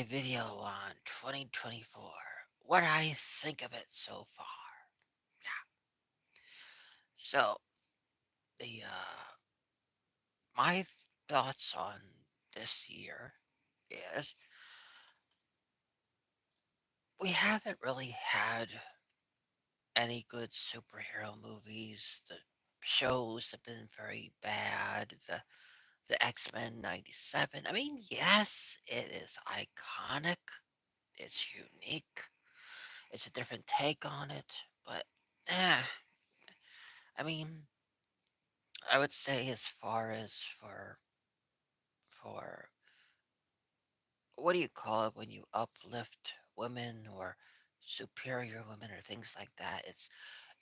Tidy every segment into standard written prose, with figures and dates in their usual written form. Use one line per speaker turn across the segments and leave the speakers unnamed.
my video on 2024. What I think of it so far. Yeah. So the my thoughts on this year is we haven't really had any good superhero movies. The shows have been very bad. The X-Men 97. I mean, yes, it is iconic. It's unique. It's a different take on it, but eh, I mean, I would say as far as for what do you call it when you uplift women or superior women or things like that?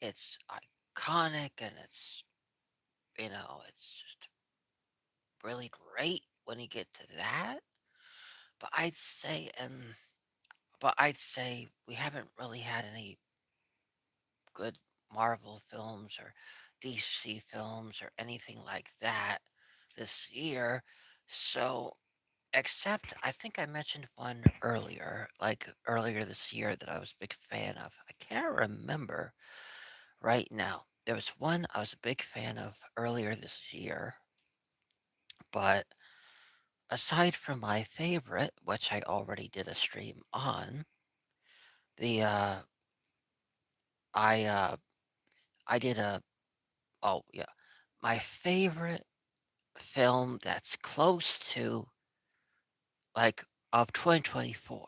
It's iconic and it's just really great when you get to that. But I'd say we haven't really had any good Marvel films or DC films or anything like that this year. So except I think I mentioned one earlier, like earlier this year that I was a big fan of. I can't remember right now. There was one I was a big fan of earlier this year, but aside from my favorite, which I already did a stream on, the I I did a oh yeah, my favorite film that's close to like of 2024.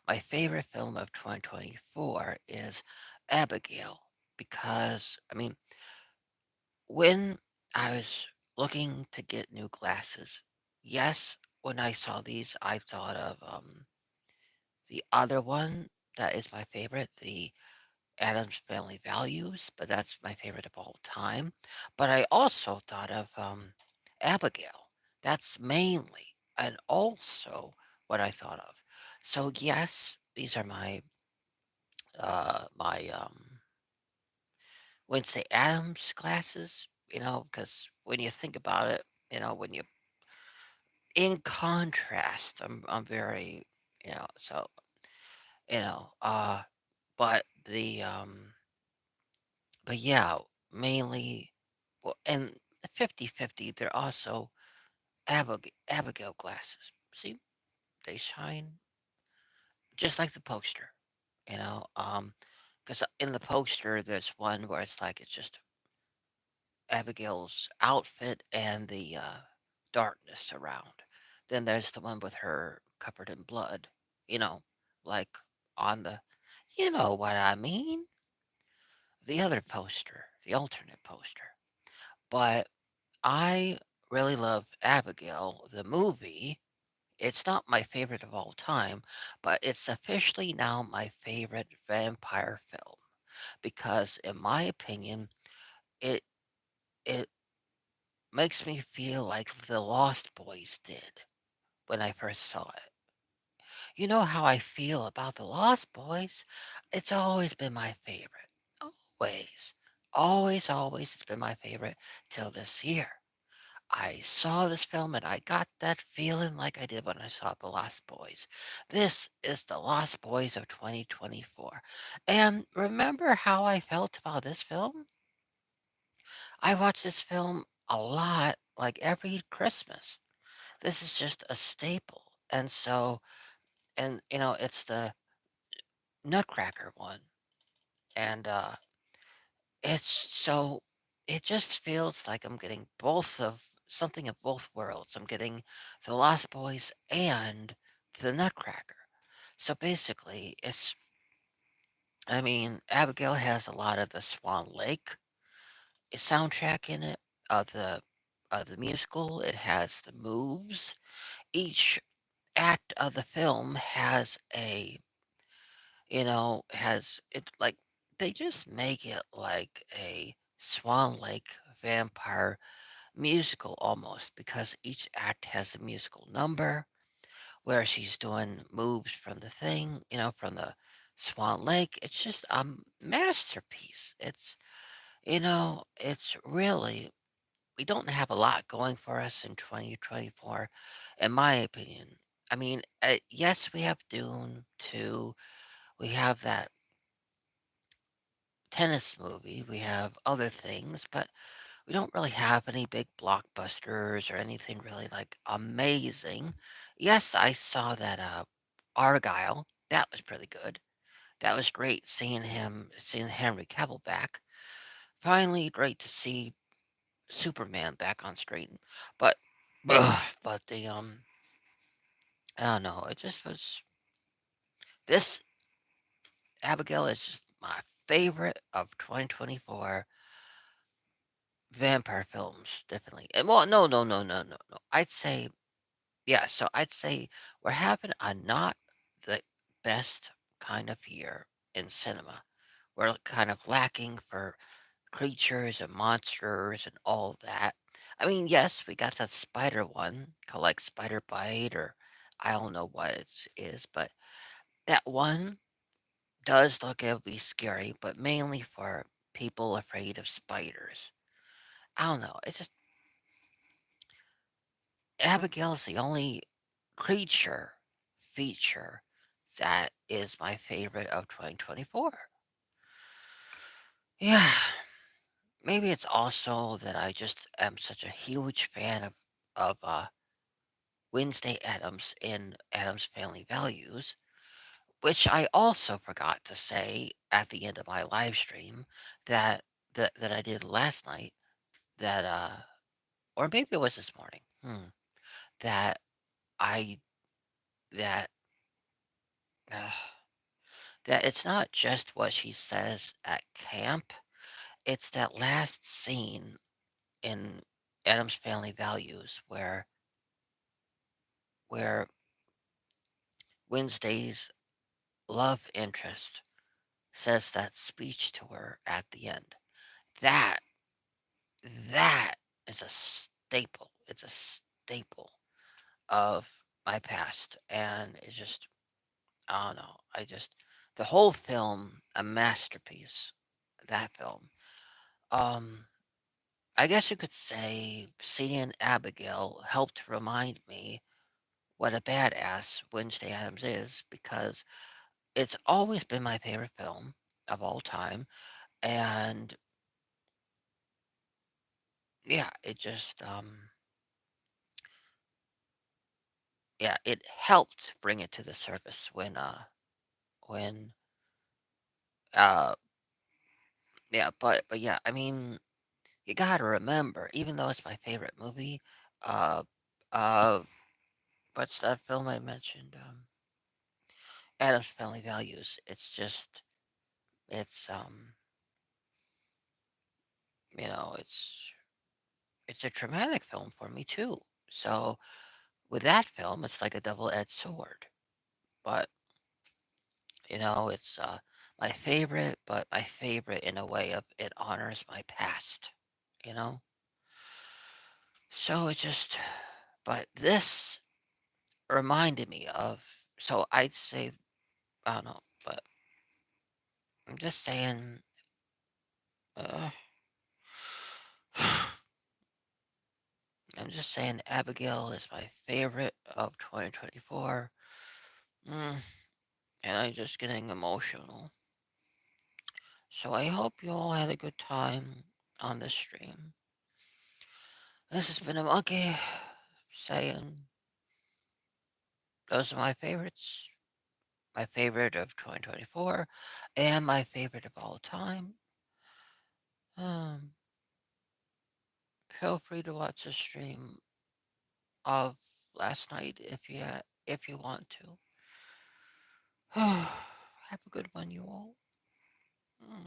My favorite film of 2024 is Abigail because I mean, when I was looking to get new glasses, yes, when I saw these, I thought of the other one that is my favorite, the Adam's Family Values, but that's my favorite of all time. But I also thought of Abigail. That's mainly and also what I thought of. So yes, these are my Wednesday Adams glasses. Because when you think about it, when you in contrast, I'm very so you know but but yeah, mainly, well, and 50-50, they're also Abigail glasses. See, they shine just like the poster, because in the poster, there's one where it's just Abigail's outfit and the darkness around. Then there's the one with her covered in blood, you know, like on the, you know what I mean? The other poster, the alternate poster. But I really love Abigail, the movie. It's not my favorite of all time, but it's officially now my favorite vampire film because, in my opinion, it it makes me feel like the Lost Boys did when I first saw it. You know how I feel about the Lost Boys? It's always been my favorite. Always. Always, always, it's been my favorite till this year. I saw this film and I got that feeling like I did when I saw The Lost Boys. This is The Lost Boys of 2024. And remember how I felt about this film? I watch this film a lot, like every Christmas. This is just a staple. It's the Nutcracker one. And it's so, it just feels like I'm getting both of something of both worlds. I'm getting the Lost Boys and the Nutcracker. So basically, I mean, Abigail has a lot of the Swan Lake soundtrack in it of the musical. It has the moves. Each act of the film has it like they just make it like a Swan Lake vampire musical almost because each act has a musical number where she's doing moves from the thing, from the Swan Lake. It's just a masterpiece. It's really, we don't have a lot going for us in 2024, in my opinion. I mean, yes, we have Dune 2. We have that tennis movie. We have other things, but we don't really have any big blockbusters or anything really like amazing. Yes, I saw that Argyle. That was pretty good. That was great seeing Henry Cavill back. Finally, great to see Superman back on screen. But but the I don't know, it just was this Abigail is just my favorite of 2024 vampire films, definitely. And well, no. I'd say yeah, so I'd say we're having a not the best kind of year in cinema. We're kind of lacking for creatures and monsters and all of that. I mean, yes, we got that spider one called like Spider Bite or I don't know what it is, but that one does look it'll be scary, but mainly for people afraid of spiders. I don't know. It's just Abigail's the only creature feature that is my favorite of 2024. Yeah, maybe it's also that I just am such a huge fan of Wednesday Adams in Adams Family Values, which I also forgot to say at the end of my live stream that that I did last night that or maybe it was this morning. That I that uh, that it's not just what she says at camp. It's that last scene in Adam's Family Values where Wednesday's love interest says that speech to her at the end. That that is a staple. It's a staple of my past, and it's just I don't know. I just the whole film a masterpiece. That film. Um, I guess you could say seeing Abigail helped remind me what a badass Wednesday Adams is because it's always been my favorite film of all time, and yeah, it just yeah, it helped bring it to the surface when uh yeah, but yeah, I mean, you gotta remember, even though it's my favorite movie, uh uh what's that film I mentioned? Adam's Family Values. It's just it's you know, it's a traumatic film for me too. So with that film, it's like a double-edged sword. But it's my favorite, but my favorite in a way of it honors my past. You know, so it just. But this reminded me of. So I'd say I don't know, but I'm just saying. Uh, I'm just saying Abigail is my favorite of 2024. Mm, and I'm just getting emotional. So I hope you all had a good time on this stream. This has been a monkey saying those are my favorites. My favorite of 2024 and my favorite of all time. Um, Feel free to watch the stream of last night if you want to. Have a good one, you all. Mm.